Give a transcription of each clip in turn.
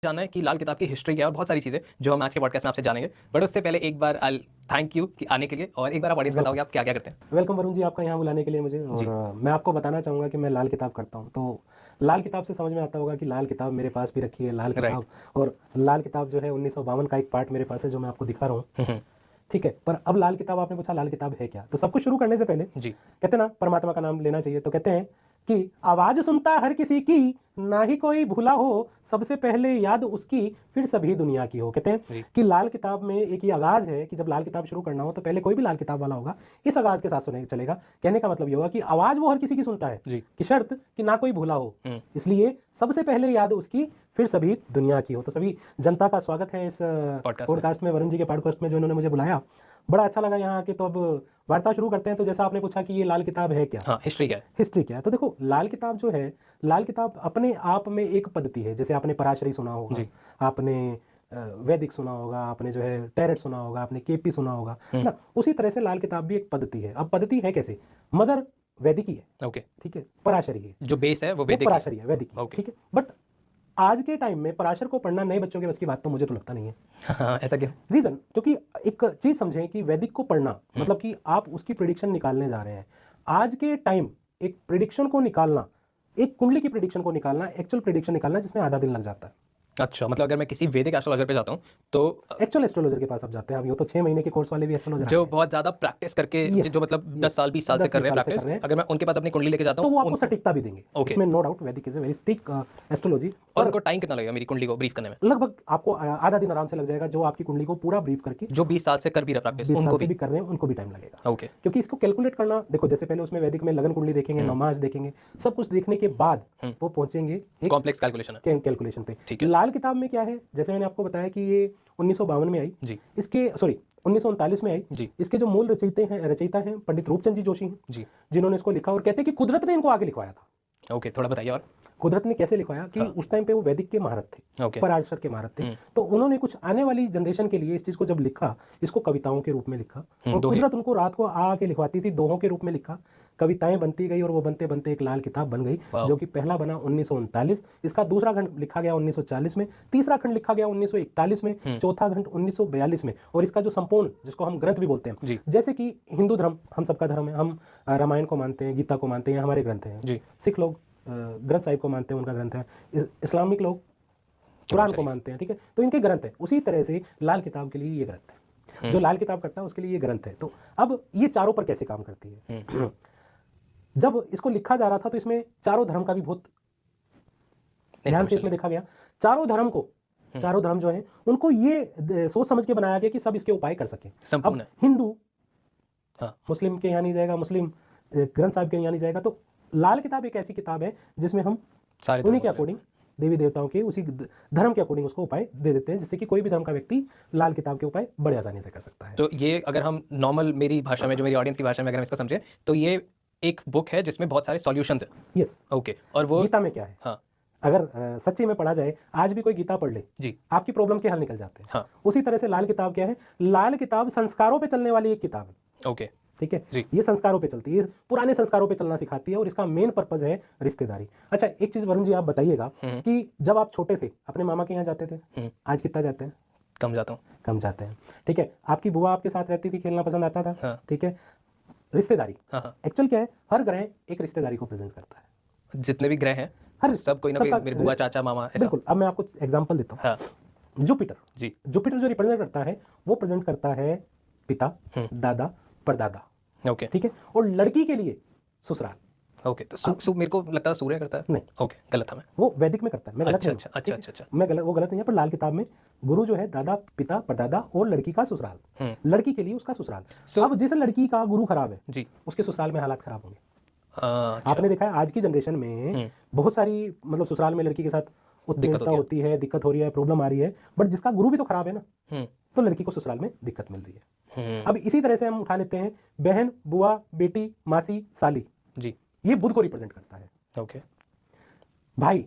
जानना है कि लाल किताब की हिस्ट्री क्या है और बहुत सारी चीज़ें जो हम आज के पॉडकास्ट में आपसे जानेंगे। बट उससे पहले एक बार थैंक यू कि आने के लिए, और एक बार आप ऑडियंस बताओगे आप क्या क्या करते हैं। वेलकम वरुण जी, आपका यहाँ बुलाने के लिए मुझे। और मैं आपको बताना चाहूँगा कि मैं लाल किताब करता हूँ। तो लाल किताब से समझ में आता होगा कि लाल किताब मेरे पास भी रखी है, लाल किताब। और लाल किताब जो है 1952 का एक पार्ट मेरे पास है जो मैं आपको दिखा रहा हूँ। ठीक है, पर अब लाल किताब आपने पूछा लाल किताब है क्या, तो सब कुछ शुरू करने से पहले कहते ना परमात्मा का नाम लेना चाहिए। तो कहते हैं कि आवाज सुनता हर किसी की, ना ही कोई भूला हो, सबसे पहले याद उसकी, फिर सभी दुनिया की हो। कहते हैं कि लाल किताब में एक ये आगाज है कि जब लाल किताब शुरू करना हो तो पहले कोई भी लाल किताब वाला होगा इस आगाज के साथ सुने चलेगा। कहने का मतलब ये होगा कि आवाज वो हर किसी की सुनता है कि शर्त कि ना कोई भूला हो, इसलिए सबसे पहले याद उसकी, फिर सभी दुनिया की हो। तो सभी जनता का स्वागत है इस पॉडकास्ट में, वरुण जी के पॉडकास्ट में जो इन्होंने मुझे बुलाया। बड़ा अच्छा लगा यहाँ आके। तो अब वार्ता शुरू करते हैं। तो जैसा आपने पूछा कि ये लाल किताब है क्या, हाँ, हिस्ट्री क्या है, हिस्ट्री क्या है। तो देखो, लाल किताब जो है, लाल किताब अपने आप में एक पद्धति है। जैसे आपने पराशरी सुना होगा, आपने वैदिक सुना होगा, आपने जो है टैरेट सुना होगा, आपने केपी सुना होगा ना, उसी तरह से लाल किताब भी एक पद्धति है। अब पद्धति है कैसे, मदर वैदिक ही है, ओके, ठीक है, पराशरी है, जो बेस है वो वैदिक पराशरी है, वैदिक, ठीक है। बट आज के टाइम में पराशर को पढ़ना नए बच्चों के बस की बात तो मुझे तो लगता नहीं है। हाँ, ऐसा क्यों? रीजन, क्योंकि एक चीज समझें कि वैदिक को पढ़ना मतलब कि आप उसकी प्रिडिक्शन निकालने जा रहे हैं। आज के टाइम एक प्रिडिक्शन को निकालना, एक कुंडली की प्रिडिक्शन को निकालना, एक्चुअल प्रिडिक्शन निकालना, जिसमें आधा दिन लग जाता है। अच्छा, मतलब अगर मैं किसी वैदिक एस्ट्रोलॉजर पे जाता हूँ तो एक्चुअल एस्ट्रोलॉजर के पास आप जाते हैं। अब ये तो 6 महीने के कोर्स वाले भी एस्ट्रोलॉजर जो बहुत ज्यादा प्रैक्टिस करके जो मतलब 10 साल 20 साल से कर रहे हैं प्रैक्टिस, अगर मैं उनके पास अपनी कुंडली लेके जाता हूँ तो वो आपको सटीकता भी देंगे। इसमें नो डाउट वैदिक is a very stick astrology. और उनको टाइम कितना लगेगा मेरी कुंडली को ब्रीफ करने में? लगभग आपको आधा दिन आराम से लग जाएगा, जो आपकी कुंडली को पूरा ब्रीफ करके, जो 20 साल से कर भी रहा प्रैक्टिस, उनको भी कर रहे हैं, उनको भी टाइम लगेगा। ओके, क्योंकि इसको कैलकुलेट करना, देखो जैसे पहले उसमें वैदिक में लगन कुंडली देखेंगे, नमाज देखेंगे, सब कुछ देखने के बाद वो पहुंचेंगे एक कॉम्प्लेक्स कैलकुलेशन पे। लाल किताब में क्या है, जैसे मैंने आपको बताया कि ये 1952 में आई जी, इसके 1939 में आई जी। इसके जो मूल रचयिता हैं पंडित रूपचंद जी जोशी हैं जी, जिन्होंने इसको लिखा। और कहते हैं कि कुदरत ने इनको आगे लिखवाया था। ओके, थोड़ा बताइए। और कुदरत ने कैसे लिखवाया कि उस टाइम पे वो वैदिक के महारत थे, पराशर के महारत थे। तो उन्होंने कुछ आने वाली जनरेशन के लिए इस चीज को जब लिखा, इसको कविताओं के रूप में लिखा। और कुदरत उनको रात को आके लिखवाती थी, दोहों के रूप में लिखा, कविताएं बनती गई, और वो बनते बनते एक लाल किताब बन गई, जो कि पहला बना 1939। इसका दूसरा खंड लिखा गया 1940 में, तीसरा खंड लिखा गया 1941 में, चौथा खंड 1942 में। और इसका जो संपूर्ण, जिसको हम ग्रंथ भी बोलते हैं, जैसे कि हिंदू धर्म हम सबका धर्म है, हम रामायण को मानते हैं, गीता को मानते हैं, हमारे ग्रंथ हैं। सिख लोग ग्रंथ साहिब को मानते हैं, उनका ग्रंथ है। इस्लामिक लोग कुरान को मानते हैं, ठीक है, तो इनके ग्रंथ है। उसी तरह से लाल किताब के लिए ये ग्रंथ है, जो लाल किताब करता है उसके लिए ये ग्रंथ है। तो अब ये चारों पर कैसे काम करती है, जब इसको लिखा जा रहा था तो इसमें चारों धर्म का भी बहुत ध्यान से इसमें देखा गया। चारों धर्म को, चारों धर्म जो है उनको ये सोच समझ के बनाया गया कि सब इसके उपाय कर सके। अब हिंदू मुस्लिम के यहाँ नहीं जाएगा, मुस्लिम ग्रंथ साहिब के यहाँ नहीं जाएगा। तो लाल किताब एक ऐसी किताब है जिसमें हम उन्हीं के अकॉर्डिंग, देवी देवताओं के उसी धर्म के अकॉर्डिंग उसको उपाय दे देते हैं, जिससे कि कोई भी धर्म का व्यक्ति लाल किताब के उपाय बड़े आसानी से कर सकता है। तो ये अगर हम नॉर्मल मेरी भाषा में, जो मेरी ऑडियंस की भाषा में अगर हम इसको समझे, तो ये एक बुक है जिसमें बहुत सारे सॉल्यूशंस हैं। Yes, okay. और वो गीता में क्या है, हाँ, अगर सच्ची में पढ़ा जाए, आज भी कोई गीता पढ़ ले जी, आपकी प्रॉब्लम के हल निकल जाते हैं। हाँ। उसी तरह से लाल किताब क्या है, लाल किताब संस्कारों पे चलने वाली एक किताब है। ओके, ठीक है, ये संस्कारों पे चलती है, पुराने संस्कारों पे चलना सिखाती है, और इसका मेन पर्पज है रिश्तेदारी। अच्छा, एक चीज वरुण जी आप बताइएगा कि जब आप छोटे थे अपने मामा के यहाँ जाते थे, आज कितना जाते हैं? कम जाता हूँ। कम जाते हैं, ठीक है। आपकी बुआ आपके साथ रहती थी, खेलना पसंद आता था, ठीक है। रिश्तेदारी एक्चुअल क्या है, हर ग्रह एक रिश्तेदारी को प्रेजेंट करता है। जितने भी ग्रह हैं हर सब कोई ना कोई, मेरे बुआ चाचा मामा, ऐसा। बिल्कुल। अब मैं आपको एग्जांपल देता हूँ। जुपिटर जी, जुपिटर जो रिप्रेजेंट करता है वो प्रेजेंट करता है पिता, दादा, परदादा। ओके, ठीक है। और लड़की के लिए ससुराल। ओके, तो मेरे को लगता है सूर्य करता है। नहीं, ओके, गलत था मैं। वो वैदिक में करता है, मैं गलत अच्छा, नहीं। अच्छा, मैं गलत, वो गलत नहीं है। पर लाल किताब में गुरु जो है दादा, पिता, परदादा और लड़की का ससुराल, लड़की के लिए उसका ससुराल। अब जैसे लड़की का गुरु खराब है जी, उसके ससुराल में हालात खराब होंगे। आपने देखा है आज की जनरेशन में बहुत सारी, मतलब ससुराल में लड़की के साथ उत्तेजता होती है, दिक्कत हो रही है, प्रॉब्लम आ रही है। बट जिसका गुरु भी तो खराब है ना, तो लड़की को ससुराल में दिक्कत मिल रही है। अब इसी तरह से हम उठा लेते हैं बहन, बुआ, बेटी, मासी, साली जी, ये बुध को रिप्रेजेंट करता है। ओके, भाई,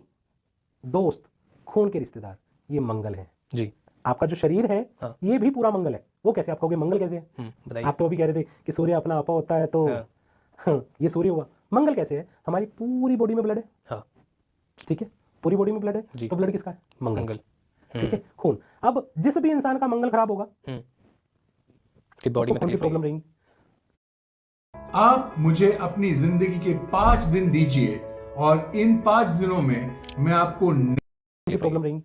दोस्त, खून के रिश्तेदार, ये मंगल है जी। आपका जो शरीर है ये भी पूरा मंगल है। वो कैसे, आप कहोगे मंगल कैसे है? आप तो अभी कह रहे थे कि सूर्य अपना आपा होता है, तो ये सूर्य हुआ। मंगल कैसे है? हमारी पूरी बॉडी में ब्लड है, ठीक है, पूरी बॉडी में ब्लड है, तो ब्लड किसका है? मंगल। ठीक है, खून। अब जिस भी इंसान का मंगल खराब होगा कि बॉडी में खून की प्रॉब्लम रहेगी। आप मुझे अपनी जिंदगी के 5 दिन दीजिए और इन 5 दिनों में मैं आपको की प्रॉब्लम रहेगी,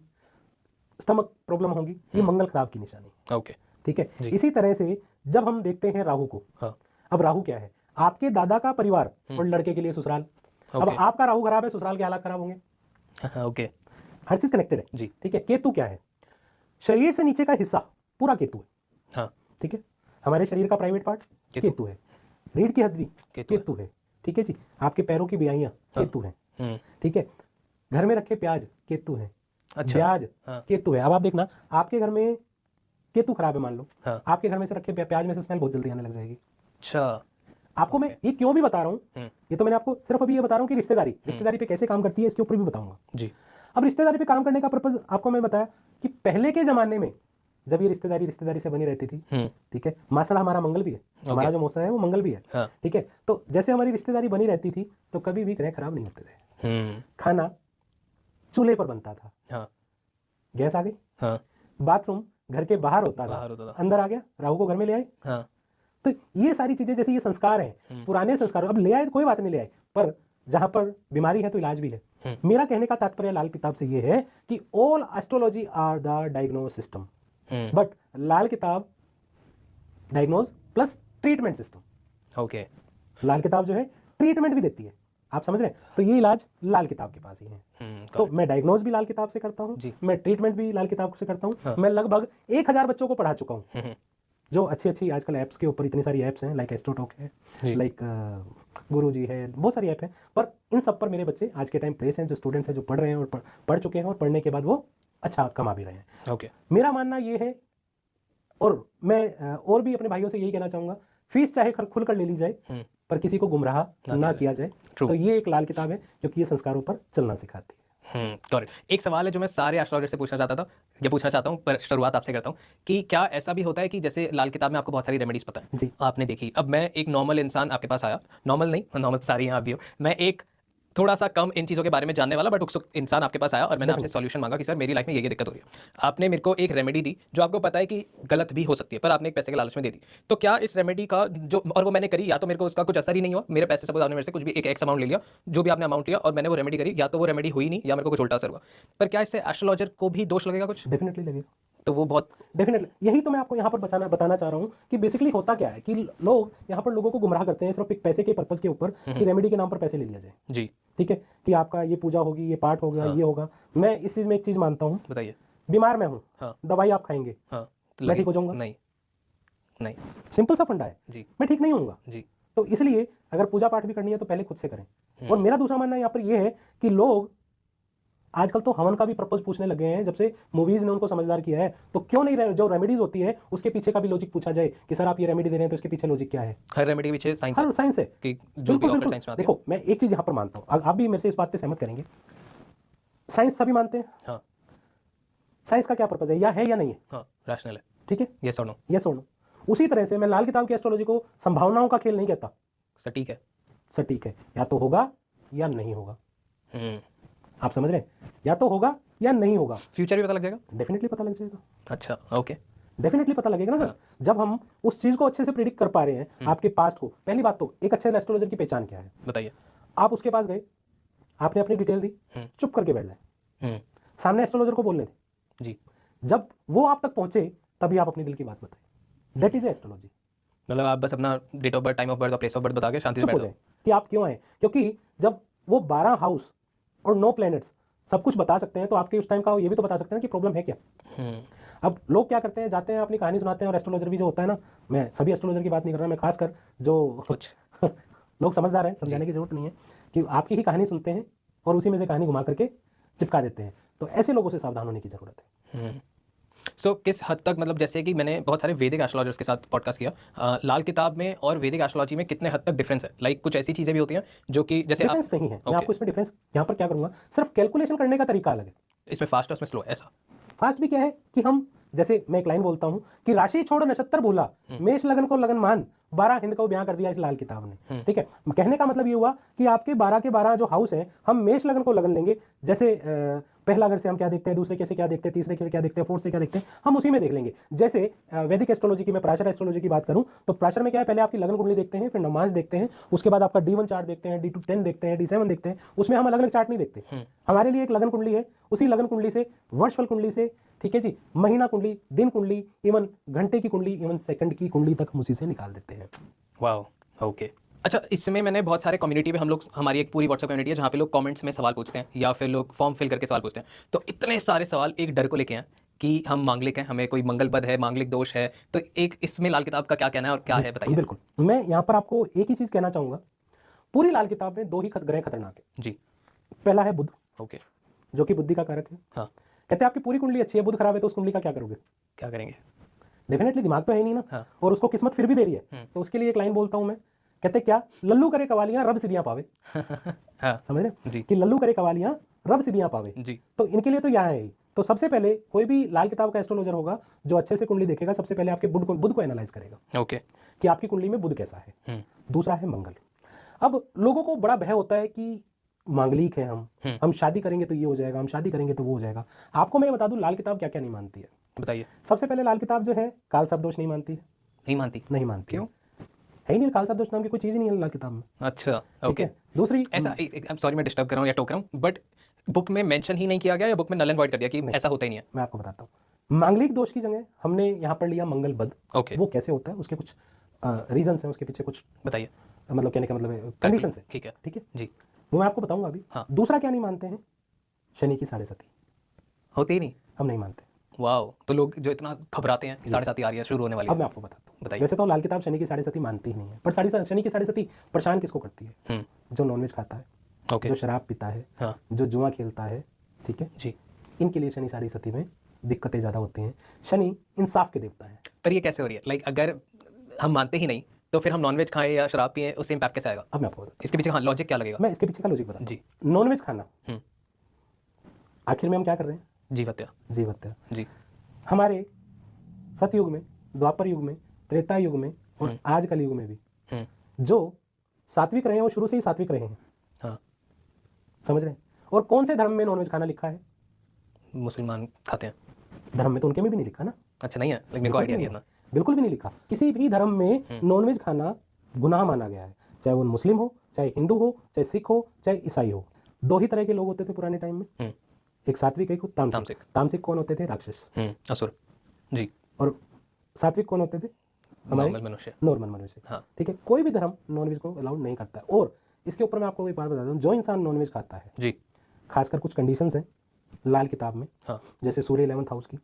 स्टमक प्रॉब्लम होगी, ये मंगल खराब की निशानी। ओके, ठीक है। इसी तरह से जब हम देखते हैं राहु को, अब राहु क्या है? आपके दादा का परिवार और लड़के के लिए ससुराल। अब आपका राहु खराब है, ससुराल के हालात खराब होंगे। ओके, हर चीज कनेक्टेड है जी। ठीक है। केतु क्या है? शरीर से नीचे का हिस्सा पूरा केतु है। हाँ, ठीक है, हमारे शरीर का प्राइवेट पार्ट केतु है। रीढ़ की हड्डी केतु है। ठीक है जी। आपके पैरों की बियाइयां केतु है। ठीक है। घर में रखे प्याज केतु है। अच्छा, प्याज केतु है। अब आप देखना, आपके घर में केतु खराब है, मान लो, आपके घर में से रखे प्याज में से स्मेल बहुत जल्दी आने लग जाएगी। अच्छा, आपको मैं ये क्यों भी बता रहा हूँ, ये तो मैंने आपको सिर्फ अभी ये बता रहा हूँ कि रिश्तेदारी पे कैसे काम करती है, इसके ऊपर भी बताऊंगा जी। अब रिश्तेदारी पे काम करने का पर्पज आपको मैं बताया कि पहले के जमाने में जब ये रिश्तेदारी से बनी रहती थी, ठीक है, मासड़ा हमारा मंगल भी है, हमारा जो मौसा है वो मंगल भी है। ठीक है, तो जैसे हमारी रिश्तेदारी बनी रहती थी तो कभी भी ग्रह खराब नहीं होते थे। खाना चूल्हे पर बनता था, गैस आ गई, बाथरूम घर के बाहर होता था, अंदर आ गया, राहु को घर में ले आए। तो ये सारी चीजें, जैसे ये संस्कार हैं, पुराने संस्कार, अब ले आए कोई बात नहीं, ले आए, पर जहां पर बीमारी है तो इलाज भी है। मेरा कहने का तात्पर्य लाल किताब से ये है कि all astrology are the diagnose system, but Lal Kitab diagnose plus treatment system. Okay, Lal Kitab जो है ट्रीटमेंट भी देती है, आप समझ रहे हैं? तो ये इलाज लाल किताब के पास ही है। तो मैं डायग्नोज भी लाल किताब से करता हूँ, मैं ट्रीटमेंट भी लाल किताब से करता हूँ। मैं लगभग 1000 बच्चों को पढ़ा चुका हूँ, जो अच्छी आजकल ऐप्स के ऊपर इतनी सारी ऐप्स हैं, लाइक एस्ट्रोटॉक है, लाइक गुरुजी है, बहुत सारी ऐप है, पर इन सब पर मेरे बच्चे आज के टाइम प्लेस हैं, जो स्टूडेंट्स हैं, जो पढ़ रहे हैं और पढ़ चुके हैं, और पढ़ने के बाद वो अच्छा कमा भी रहे हैं। ओके, मेरा मानना ये है, और मैं और भी अपने भाइयों से यही कहना चाहूंगा, फीस चाहे खुल कर ले ली जाए, पर किसी को गुमराह ना किया जाए। तो ये एक लाल किताब है, क्योंकि ये संस्कारों पर चलना सिखाती है। करेक्ट। एक सवाल है जो मैं सारे एस्ट्रोलॉजर से पूछना चाहता हूँ, पर शुरुआत आपसे करता हूँ कि क्या ऐसा भी होता है कि जैसे लाल किताब में आपको बहुत सारी रेमेडीज पता है, जी, आपने देखी, अब मैं एक नॉर्मल इंसान आपके पास आया, नॉर्मल नहीं, नॉर्मल सारी यहाँ भी हो, मैं एक थोड़ा सा कम इन चीज़ों के बारे में जानने वाला बट उत्सुक इंसान आपके पास आया और मैंने आपसे सॉल्यूशन मांगा कि सर मेरी लाइफ में ये दिक्कत हो रही है। आपने मेरे को एक रेमेडी दी जो आपको पता है कि गलत भी हो सकती है, पर आपने एक पैसे के लालच में दे दी। तो क्या इस रेमेडी का जो, और वो मैंने करी, या तो मेरे को उसका कुछ असर ही नहीं हुआ, मेरे पैसे, सपोज आपने मेरे से कुछ भी एक एक्स अमाउंट ले लिया, जो भी आपने अमाउंट लिया, और मैंने वो रेमेडी करी, या तो वो रेमेडी हुई नहीं या मेरे को कुछ उल्टा असर हुआ, पर क्या इससे एस्ट्रोलॉजर को भी दोष लगेगा कुछ? डेफिनेटली लगेगा। तो वो बहुत डेफिनेटली, यही तो मैं आपको यहाँ पर बताना चाह रहा हूँ कि बेसिकली होता क्या है कि लोग यहाँ पर लोगों को गुमराह करते हैं सिर्फ एक पैसे के पर्पस के ऊपर, कि रेमेडी के नाम पर पैसे ले लिया जाए जी। ठीक है, कि आपका ये पूजा होगी, ये पाठ होगा, ये होगा। मैं इस चीज में एक चीज मानता हूँ, बताइए। बीमार मैं हूँ, दवाई आप खाएंगे, मैं ठीक हो जाऊंगा? नहीं, सिंपल सा फंडा है जी, मैं ठीक नहीं होऊंगा जी। तो इसलिए अगर पूजा पाठ भी करनी है तो पहले खुद से करें। और मेरा दूसरा मानना यहाँ पर यह है कि लोग आजकल तो हवन का भी पर्पस पूछने लगे हैं, जब से मूवीज ने उनको समझदार किया है। तो क्यों नहीं जो रेमेडीज होती है उसके पीछे का भी लॉजिक पूछा जाए कि सर आप ये रेमेडी दे रहे हैं तो उसके पीछे लॉजिक क्या है? हर रेमेडी के पीछे साइंस है, साइंस है कि जो भी ऑकल्ट साइंस में आती है। देखो, मैं एक चीज यहाँ पर मानता हूँ, आप भी मेरे से इस बात पे सहमत करेंगे, साइंस सभी मानते हैं। साइंस का क्या पर्पस है, या है या नहीं है? रैशनल है, ठीक है, यस और नो, यस और नो। उसी तरह से मैं लाल किताब की एस्ट्रोलॉजी को संभावनाओं का खेल नहीं कहता, सटीक है, सटीक है, या तो होगा या नहीं होगा। आप समझ रहे हैं? या तो होगा या नहीं होगा। फ्यूचर भी पता लग जाएगा? डेफिनेटली पता लग जाएगा। अच्छा, ओके, डेफिनेटली पता लगेगा ना सर। जब हम उस चीज को अच्छे से प्रिडिक्ट कर पा रहे हैं, आपके पास्ट को। पहली बात तो एक अच्छे एस्ट्रोलॉजर की पहचान क्या है, बताइए। आप उसके पास गए, आपने अपनी डिटेल दी, चुप करके बैठ जाए, सामने एस्ट्रोलॉजर को बोलने थे जी। जब वो आप तक पहुंचे तभी आप अपने दिल की बात बताएं। That is astrology. मतलब आप बस अपना date of birth, time of birth और प्लेस ऑफ बर्थ बता के शांति से बैठ जाओ कि आप क्यों आए। क्योंकि जब वो 12 हाउस और 9 प्लैनेट्स सब कुछ बता सकते हैं, तो आपके उस टाइम का ये भी तो बता सकते हैं कि प्रॉब्लम है क्या। अब लोग क्या करते हैं, जाते हैं अपनी कहानी सुनाते हैं, और एस्ट्रोलॉजर भी जो होता है ना, मैं सभी एस्ट्रोलॉजर की बात नहीं कर रहा, मैं खासकर जो कुछ लोग समझदार हैं, समझाने की जरूरत नहीं है, कि आपकी ही कहानी सुनते हैं और उसी में से कहानी घुमा करके चिपका देते हैं। तो ऐसे लोगों से सावधान होने की जरूरत है। सो किस हद तक, मतलब जैसे कि मैंने बहुत सारे वैदिक एस्ट्रोलॉजर्स के साथ पॉडकास्ट किया, लाल किताब में और वैदिक एस्ट्रोलॉजी में कितने हद तक डिफरेंस है? लाइक कुछ ऐसी चीजें भी होती हैं जो कि जैसे डिफरेंस नहीं है। मैं आपको इसमें डिफरेंस यहाँ पर क्या करूंगा, सिर्फ कैलकुलेशन करने का तरीका अलग है। इसमें फास्ट है, उसमें स्लो, ऐसा? फास्ट भी क्या है कि हम जैसे मैं एक लाइन बोलता हूँ कि राशि छोड़ नक्षत्र भूला, मेष लगन को लगन मान, 12 हिंद को ब्याह कर दिया इस लाल किताब ने। ठीक है, कहने का मतलब ये हुआ कि आपके 12 के 12 जो हाउस हैं, हम मेष लगन को लगन लेंगे। जैसे पहला घर से हम क्या देखते हैं, दूसरे कैसे क्या देखते हैं, तीसरे कैसे क्या देखते हैं, फोर्थ से क्या देखते हैं, हम उसी में देख लेंगे। जैसे वैदिक एस्ट्रोलॉजी की, मैं प्राचर एस्ट्रोलॉजी की बात करूं तो प्राचर में क्या है, पहले आपकी लगन कुंडली देखते हैं, फिर नमाज देखते हैं, उसके बाद आपका D1 चार्ट देखते हैं, D2 10 देखते हैं, D7 देखते हैं। उसमें हम अलग अलग चार्ट नहीं देखते। हमारे लिए एक लगन कुंडली है, उसी लगन कुंडली से, वर्षफल कुंडली से, ठीक है जी, महीना कुंडली, दिन कुंडली, इवन घंटे की कुंडली, इवन सेकंड की कुंडली तक हम उसी से निकाल देते हैं। Wow, okay. अच्छा, इसमें मैंने बहुत सारे कम्युनिटी पे, हम लोग, हमारी एक पूरी व्हाट्सएप कम्युनिटी है जहाँ पे लोग कमेंट्स में सवाल पूछते हैं या फिर लोग फॉर्म फिल करके सवाल पूछते हैं। तो इतने सारे सवाल एक डर को लेके हैं कि हम मांगलिक हैं, हमें कोई मंगल बद है, मांगलिक दोष है, तो एक इसमें लाल किताब का क्या कहना है और क्या है, बताइए। बिल्कुल, मैं यहाँ पर आपको एक ही चीज कहना चाहूंगा, पूरी लाल किताब में 2 ही ग्रह खतरनाक है जी। पहला है बुध, ओके, जो कि बुद्धि का कारक है। हाँ, कहते हैं आपकी पूरी कुंडली अच्छी है, बुध खराब है तो उस कुंडली का क्या करोगे? क्या करेंगे? डेफिनेटली दिमाग तो है नहीं ना। हाँ। और उसको किस्मत फिर भी दे रही है, तो उसके लिए एक लाइन बोलता हूं मैं, कहते क्या, लल्लू करे कवालियां रब सिदियां पावे। हाँ, समझ रहे जी। कि लल्लू करे कवालियां रब सिदियां पावे जी। तो इनके लिए तो यहाँ है ही। तो सबसे पहले कोई भी लाल किताब का एस्ट्रोलॉजर होगा जो अच्छे से कुंडली देखेगा, सबसे पहले आपके बुध को एनालाइज करेगा। ओके, कि आपकी कुंडली में बुध कैसा है। दूसरा है मंगल। अब लोगों को बड़ा भय होता है कि मांगलिक है हम शादी करेंगे तो ये हो जाएगा, हम शादी करेंगे तो वो हो जाएगा। आपको मैं बता दूं लाल किताब क्या क्या नहीं मानती है, बताइए। सबसे पहले लाल किताब जो है काल सर्प दोष नहीं मानती है। नहीं मानती? नहीं मानती। क्यों? है ही नहीं, काल सर्प दोष नाम की कोई चीज ही नहीं है लाल किताब में। अच्छा, ओके। दूसरी, ऐसा, सॉरी मैं डिस्टर्ब कर रहा हूँ या टोक रहा हूँ, बट बुक में मेंशन ही नहीं किया गया या बुक में नल एंड वॉइड कर दिया कि ऐसा होता ही नहीं है? मैं आपको बताता हूँ। मांगलिक दोष की जगह हमने यहाँ पर लिया मंगल बद। ओके, वो कैसे होता है, उसके कुछ रीजन है, उसके पीछे कुछ बताइए। मतलब कहने का मतलब कंडीशन है। ठीक है, ठीक है जी, वो मैं आपको बताऊंगा अभी। हाँ। दूसरा क्या नहीं मानते हैं, शनि की 7.5 होते ही नहीं? हम नहीं मानते। वाओ, तो लोग जो इतना घबराते हैं कि 7.5 आ रही है, शुरू होने वाली अब है। मैं आपको बताता हूँ। बताइए। वैसे तो लाल किताब शनि की 7.5 मानती ही नहीं है, पर शनि की 7.5 परेशान किसको करती है? जो नॉनवेज खाता है, ओके, जो शराब पीता है, हाँ, जो जुआ खेलता है, ठीक है जी। इनके लिए शनि 7.5 में दिक्कतें ज़्यादा होती हैं। शनि इंसाफ के देवता है। पर ये कैसे हो रही है? लाइक अगर हम मानते ही नहीं तो फिर हम नॉनवेज खाएं या शराब पिए, उससे इम्पैक्ट कैसे आएगा? अब मैं आपको बताता इसके पीछे हाँ लॉजिक क्या लगेगा? हूँ, मैं इसके पीछे का लॉजिक बताता जी। हूँ। नॉनवेज खाना, आखिर में हम क्या कर रहे हैं? जीव हत्या। जीव हत्या। जी। हमारे सतयुग में, द्वापर युग में, त्रेता युग में और आज कल युग में भी जो सात्विक रहे हैं वो शुरू से ही सात्विक रहे हैं। हाँ, समझ रहे हैं? और कौन से धर्म में नॉनवेज खाना लिखा है? मुसलमान खाते हैं। धर्म में तो उनके में भी नहीं लिखा ना। अच्छा, नहीं है, लेकिन मेरे को आइडिया नहीं है ना। बिल्कुल भी नहीं लिखा। किसी भी धर्म में नॉनवेज खाना गुनाह माना गया है, चाहे वो मुस्लिम हो, चाहे हिंदू हो, चाहे सिख हो, चाहे ईसाई हो। 2 ही तरह के लोग होते थे पुराने टाइम में, एक सात्विक, एक तामसिक। तामसिक कौन होते थे? राक्षस, असुर। जी। और सात्विक कौन होते थे? हमारे नॉर्मल मनुष्य। नॉर्मल मनुष्य। हाँ, ठीक है, कोई भी धर्म नॉनवेज को अलाउड नहीं करता है। और इसके ऊपर मैं आपको एक बात बताता हूँ, जो इंसान नॉनवेज खाता है, जी, खासकर कुछ कंडीशंस हैं लाल किताब में, हाँ, जैसे सूर्य 11th हाउस की,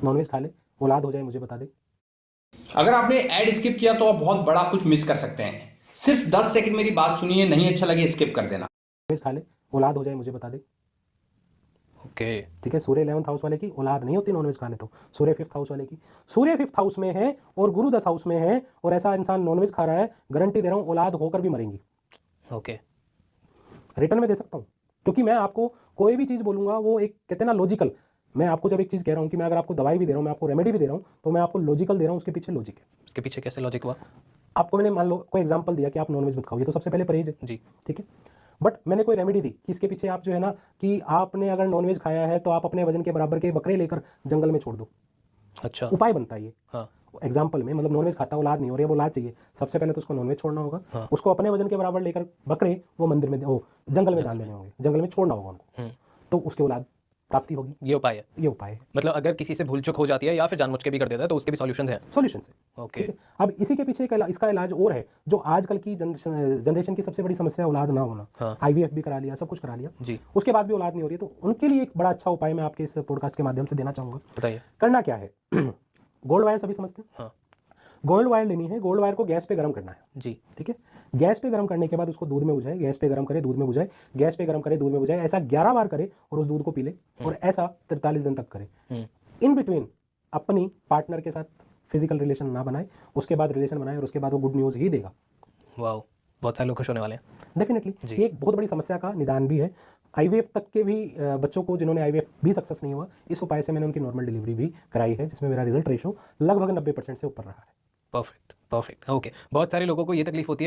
नॉनवेज खा ले, औलाद हो जाए मुझे बता दे। अगर आपने ऐड स्किप किया तो आप बहुत बड़ा कुछ मिस कर सकते हैं। सिर्फ 10 सेकंड मेरी बात सुनिए, नहीं अच्छा लगे स्किप कर देना। नॉनवेज खा ले, औलाद हो जाए मुझे बता दे। ओके, ठीक है, सूर्य 11th हाउस वाले की औलाद नहीं होती नॉनवेज खाने, तो सूर्य 5th हाउस वाले की। सूर्य 5th हाउस में है और गुरु 10 हाउस में है, और ऐसा इंसान नॉनवेज खा रहा है, गारंटी दे रहा हूँ औलाद होकर भी मरेंगी। ओके, रिटर्न में दे सकता हूँ, क्योंकि मैं आपको कोई भी चीज़ बोलूंगा वो एक कहते हैं ना लॉजिकल। मैं आपको जब एक चीज़ कह रहा हूँ कि मैं अगर आपको दवाई भी दे रहा हूँ, मैं आपको रेमेडी भी दे रहा हूँ, तो मैं आपको लॉजिकल दे रहा हूँ, उसके पीछे लॉजिक है। इसके पीछे कैसे लॉजिक हुआ? आपको मैंने मान लो कोई एग्जांपल दिया कि आप नॉनवेज मत खाओ, ये तो सबसे पहले परहेज है। जी। ठीक है, बट मैंने कोई रेमेडी दी कि इसके पीछे आप जो है ना कि आपने अगर नॉनवेज खाया है तो आप अपने वजन के बराबर के बकरे लेकर जंगल में छोड़ दो। अच्छा, उपाय बनता है ये। हाँ, एग्जाम्पल में मतलब नॉनवेज खाता, औलाद नहीं हो रही है, वो औलाद चाहिए, सबसे पहले तो उसको नॉनवेज छोड़ना होगा। हाँ। उसको अपने वजन के बराबर लेकर बकरे वो मंदिर में वो जंगल में डाल देने होंगे, जंगल में छोड़ना होगा उनको, तो उसके औलाद प्राप्ति होगी। ये उपाय है। ये उपाय है। मतलब अगर किसी से भूल चूक हो जाती है या फिर जानबूझ के भी कर देता है तो उसके भी सॉल्यूशंस हैं। सॉल्यूशन है। ओके, ठीक है? अब इसी के पीछे इसका इलाज और है, जो आजकल की जनरेशन की सबसे बड़ी समस्या औलाद ना होना। हाँ। IVF भी करा लिया, सब कुछ करा लिया, जी, उसके बाद भी औलाद नहीं हो रही है, तो उनके लिए एक बड़ा अच्छा उपाय मैं आपके इस पॉडकास्ट के माध्यम से देना चाहूंगा। बताइए। करना क्या है? गोल्ड वायर सभी समझते हैं। हाँ, गोल्ड वायर लेनी है, गोल्ड वायर को गैस पे गर्म करना है। जी, ठीक है, गैस पे गर्म करने के बाद उसको दूध में बुझाए, गैस पे गर्म करे, दूध में बुझाए, गैस पे गर्म करे, दूध में बुझाए, ऐसा 11 बार करे और उस दूध को पी ले, और ऐसा 43 दिन तक करे। इन बिटवीन अपनी पार्टनर के साथ फिजिकल रिलेशन ना बनाए, उसके बाद रिलेशन बनाए, और उसके बाद वो गुड न्यूज़ ही देगा। वाओ, बहुत सारे लोग खुश होने वाले हैं। डेफिनेटली ये एक बहुत बड़ी समस्या का निदान भी है। आईवीएफ तक के भी बच्चों को जिन्होंने आईवीएफ भी सक्सेस नहीं हुआ, इस उपाय से मैंने उनकी नॉर्मल डिलीवरी भी कराई है, जिसमें मेरा रिजल्ट रेशो लगभग 90% से ऊपर रहा है। Perfect, perfect, okay. बहुत सारे लोगों को ये तकलीफ होती है